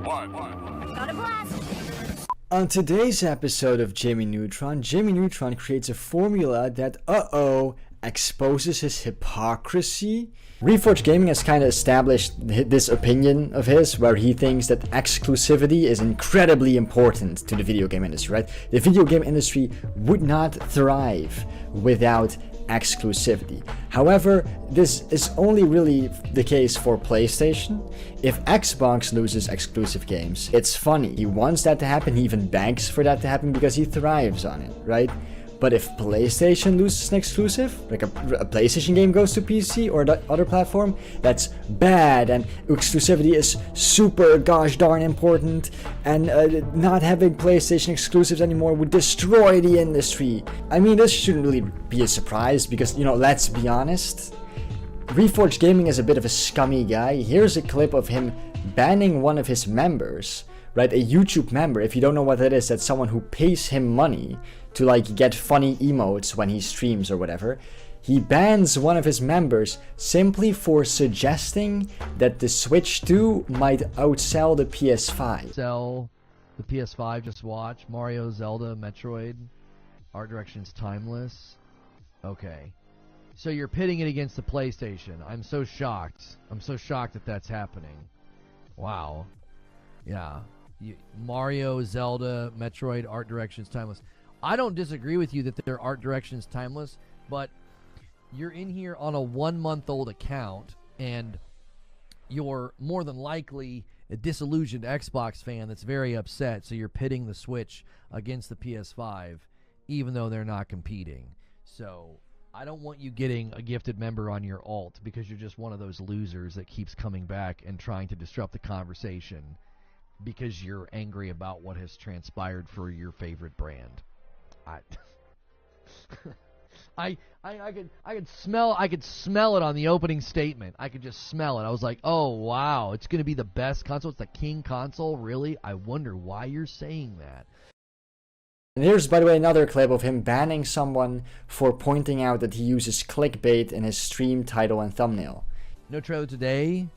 Got a blast! On today's episode of Jimmy Neutron creates a formula that, exposes his hypocrisy. Reforge Gaming has kind of established this opinion of his where he thinks that exclusivity is incredibly important to the video game industry, right? The video game industry would not thrive without exclusivity. However, this is only really the case for PlayStation. If Xbox loses exclusive games, it's funny. He wants that to happen, he even begs for that to happen because he thrives on it, right? But if PlayStation loses an exclusive, like a PlayStation game goes to PC or that other platform, that's bad, and exclusivity is super gosh darn important, and not having PlayStation exclusives anymore would destroy the industry. I mean, this shouldn't really be a surprise because, you know, let's be honest, Reforge Gaming is a bit of a scummy guy. Here's a clip of him banning one of his members, right? A YouTube member. If you don't know what that is, that's someone who pays him money to like get funny emotes when he streams or whatever. He bans one of his members simply for suggesting that the Switch 2 might outsell the PS5. Sell the PS5, just watch Mario, Zelda, Metroid, art direction's timeless. Okay, so you're pitting it against the PlayStation. I'm so shocked that that's happening. Wow. Yeah, Mario, Zelda, Metroid, art direction's timeless. I don't disagree with you that their art direction is timeless, but you're in here on a 1-month-old account, and you're more than likely a disillusioned Xbox fan that's very upset, so you're pitting the Switch against the PS5, even though they're not competing. So I don't want you getting a gifted member on your alt because you're just one of those losers that keeps coming back and trying to disrupt the conversation because you're angry about what has transpired for your favorite brand. I could smell it on the opening statement. I could just smell it. I was like, oh wow, it's gonna be the best console. It's the king console, really? I wonder why you're saying that. And here's, by the way, another clip of him banning someone for pointing out that he uses clickbait in his stream title and thumbnail. No trailer today.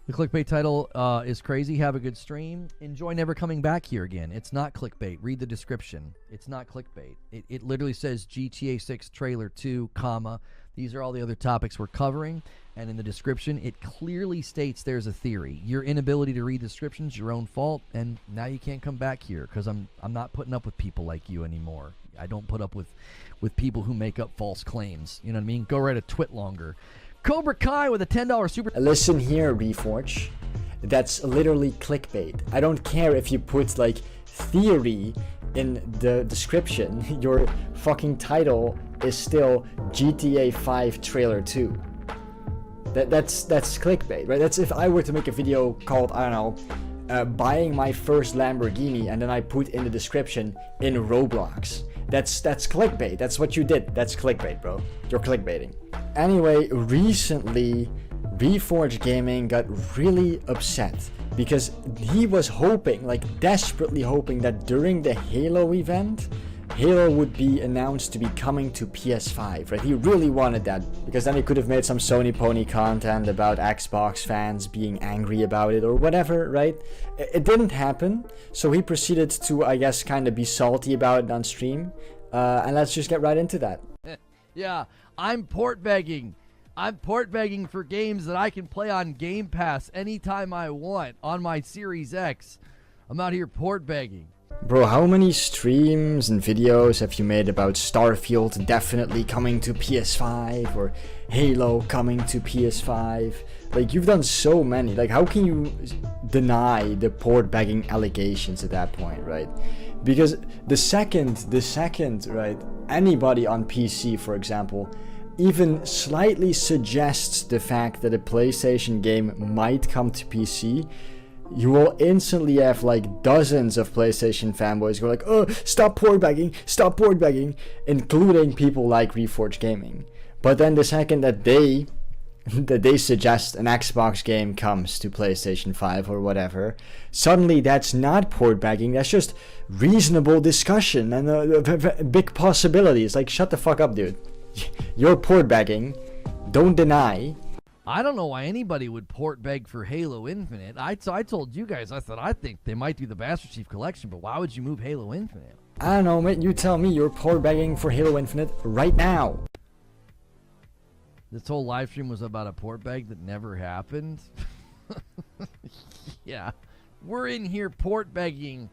The clickbait title is crazy. Have a good stream. Enjoy never coming back here again. It's not clickbait. Read the description. It's not clickbait. It literally says GTA 6 trailer 2, comma. These are all the other topics we're covering. And in the description, it clearly states there's a theory. Your inability to read descriptions, your own fault. And now you can't come back here because I'm not putting up with people like you anymore. I don't put up with people who make up false claims. You know what I mean? Go write a twit longer. Cobra Kai with a $10 super. Listen here, Reforge. That's literally clickbait. I don't care if you put like theory in the description. Your fucking title is still GTA 5 trailer 2. That's clickbait, right? That's if I were to make a video called, I don't know, buying my first Lamborghini, and then I put in the description in Roblox. That's clickbait. That's what you did. That's clickbait, bro. You're clickbaiting. Anyway, recently, Reforge Gaming got really upset because he was hoping, like desperately hoping, that during the Halo event, Halo would be announced to be coming to PS5, right? He really wanted that because then he could have made some Sony pony content about Xbox fans being angry about it or whatever, right? It didn't happen, so he proceeded to, I guess, kind of be salty about it on stream. And let's just get right into that. Yeah, I'm port begging. I'm port begging for games that I can play on Game Pass anytime I want on my Series X. I'm out here port begging. Bro, how many streams and videos have you made about Starfield definitely coming to PS5 or Halo coming to PS5? Like, you've done so many. Like, how can you deny the port begging allegations at that point, right? Because the second, right, anybody on PC, for example, even slightly suggests the fact that a PlayStation game might come to PC, you will instantly have like dozens of PlayStation fanboys go like, oh, stop port begging, including people like Reforge Gaming. But then the second that they suggest an Xbox game comes to PlayStation 5 or whatever, suddenly that's not port begging, that's just reasonable discussion and big possibilities. Like, shut the fuck up, dude. You're port begging. Don't deny. I don't know why anybody would port beg for Halo Infinite. I told you guys, I thought I think they might do the Master Chief Collection, but why would you move Halo Infinite? I don't know, mate. You tell me. You're port begging for Halo Infinite right now. This whole live stream was about a port beg that never happened. Yeah. We're in here port begging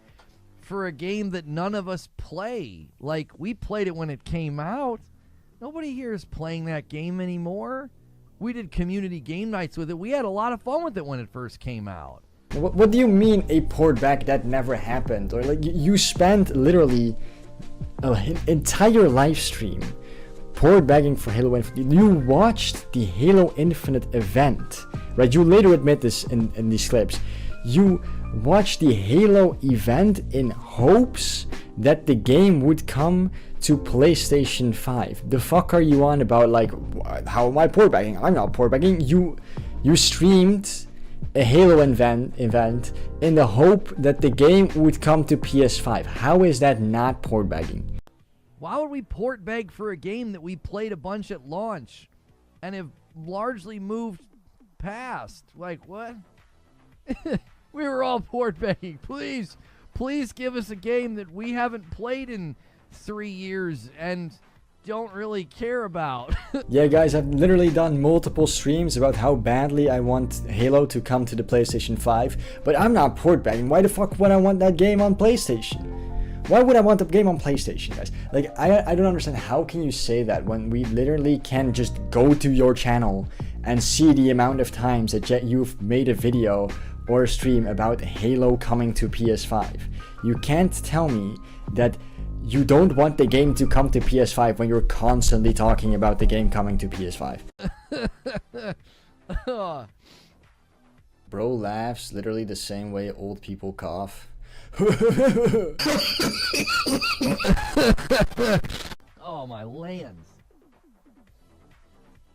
for a game that none of us play. Like, we played it when it came out. Nobody here is playing that game anymore. We did community game nights with it. We had a lot of fun with it when it first came out. What do you mean a port back that never happened? Or like you spent literally an entire live stream port begging for Halo Infinite. You watched the Halo Infinite event, right? You later admit this in these clips. You watched the Halo event in hopes that the game would come to PlayStation 5. The fuck are you on about? Like, how am I port begging? I'm not port begging. You streamed a Halo event in the hope that the game would come to PS5. How is that not port begging? Why would we port beg for a game that we played a bunch at launch and have largely moved past? Like, what? We were all port begging. Please give us a game that we haven't played in 3 years and don't really care about. Yeah, guys, I've literally done multiple streams about how badly I want Halo to come to the PlayStation 5, but I'm not port begging. Why the fuck would I want that game on PlayStation? Why would I want the game on PlayStation, guys? Like, I don't understand. How can you say that when we literally can just go to your channel and see the amount of times that you've made a video or a stream about Halo coming to PS5? You can't tell me that you don't want the game to come to PS5 when you're constantly talking about the game coming to PS5. Bro laughs literally the same way old people cough. Oh, my lands.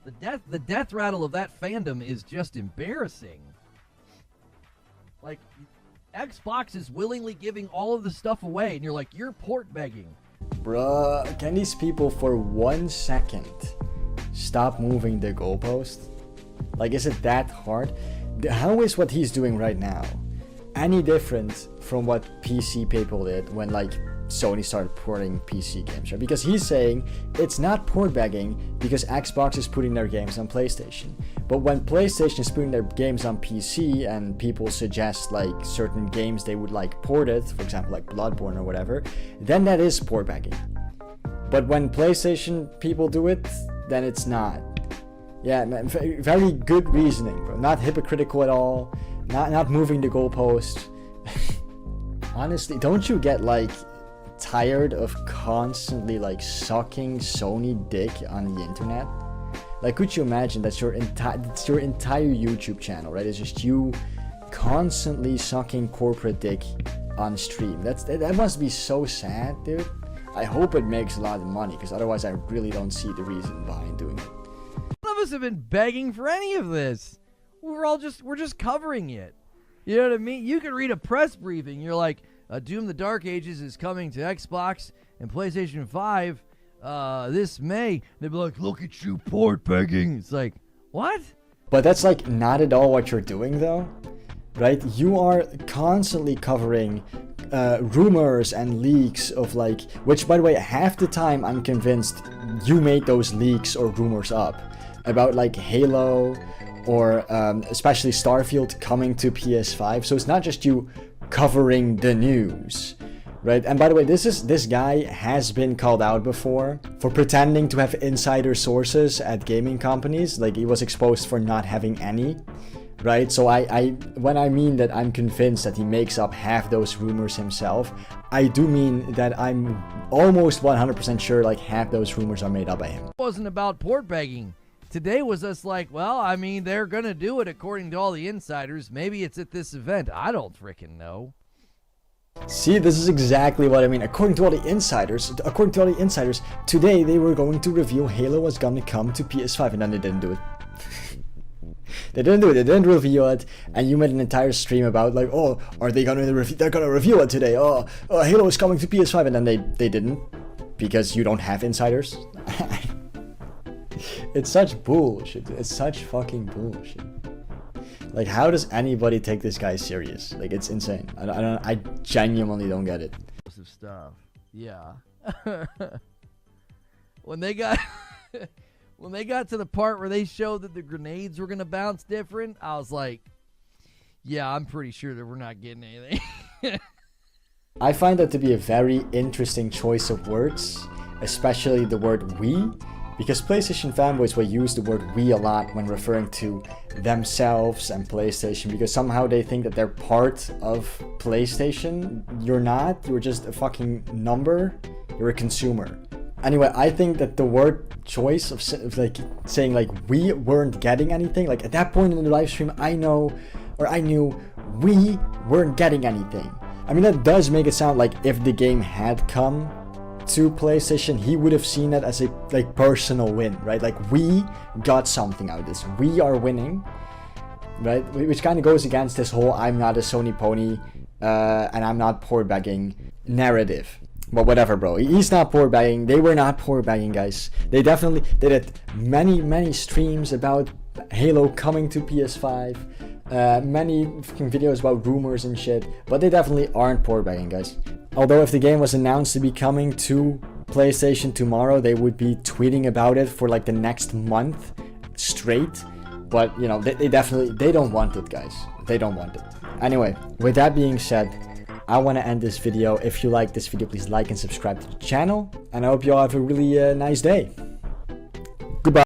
The death rattle of that fandom is just embarrassing. Like, Xbox is willingly giving all of the stuff away, and you're like, you're port begging. Bruh, can these people for 1 second stop moving the goalpost? Like, is it that hard? How is what he's doing right now any different from what PC people did when, like, Sony started porting PC games, right? Because he's saying it's not port begging because Xbox is putting their games on PlayStation. But when PlayStation is putting their games on PC and people suggest like certain games they would like ported, for example like Bloodborne or whatever, then that is port begging. But when PlayStation people do it, then it's not. Yeah, man, very good reasoning, bro. Not hypocritical at all. Not moving the goalpost. Honestly, don't you get like tired of constantly like sucking Sony dick on the internet? Like, could you imagine that's your entire YouTube channel, right? It's just you constantly sucking corporate dick on stream. That must be so sad, dude. I hope it makes a lot of money, because otherwise I really don't see the reason behind doing it. None of us have been begging for any of this. We're just covering it. You know what I mean? You can read a press briefing. You're like, Doom the Dark Ages is coming to Xbox and PlayStation 5 this May. They'd be like, look at you port begging. It's like, what? But that's like not at all what you're doing though, right? You are constantly covering rumors and leaks of like, which by the way, half the time I'm convinced you made those leaks or rumors up about like Halo or especially Starfield coming to PS5. So it's not just you covering the news, right? And by the way, this guy has been called out before for pretending to have insider sources at gaming companies. Like, he was exposed for not having any, right? So when I mean that I'm convinced that he makes up half those rumors himself, I do mean that I'm almost 100% sure like half those rumors are made up by him. It wasn't about port begging. Today was us like, well, I mean, they're gonna do it according to all the insiders. Maybe it's at this event. I don't freaking know. See, this is exactly what I mean. According to all the insiders, today they were going to reveal Halo was gonna come to PS5, and then they didn't do it. They didn't do it. They didn't reveal it, and you made an entire stream about like, oh, are they gonna they're gonna reveal it today? Oh, Halo is coming to PS5, and then they didn't because you don't have insiders. It's such bullshit. It's such fucking bullshit. Like, how does anybody take this guy serious? Like, it's insane. I genuinely don't get it. Stuff. Yeah. When they got when they got to the part where they showed that the grenades were gonna bounce different, I was like, yeah, I'm pretty sure that we're not getting anything. I find that to be a very interesting choice of words, especially the word we, because PlayStation fanboys will use the word we a lot when referring to themselves and PlayStation, because somehow they think that they're part of PlayStation. You're not. You're just a fucking number. You're a consumer. Anyway, I think that the word choice of like saying like we weren't getting anything, like at that point in the live stream, I knew we weren't getting anything. I mean, that does make it sound like if the game had come to PlayStation, he would have seen that as a like personal win, right? Like, we got something out of this. We are winning, right? Which kind of goes against this whole I'm not a Sony pony and I'm not poor begging narrative. But whatever, bro. He's not poor bagging. They were not poor bagging, guys. They definitely did many streams about Halo coming to PS5. Many videos about rumors and shit. But they definitely aren't poor bagging, guys. Although if the game was announced to be coming to PlayStation tomorrow, they would be tweeting about it for like the next month straight. But, you know, they don't want it, guys. They don't want it. Anyway, with that being said, I want to end this video. If you like this video, please like and subscribe to the channel. And I hope you all have a really nice day.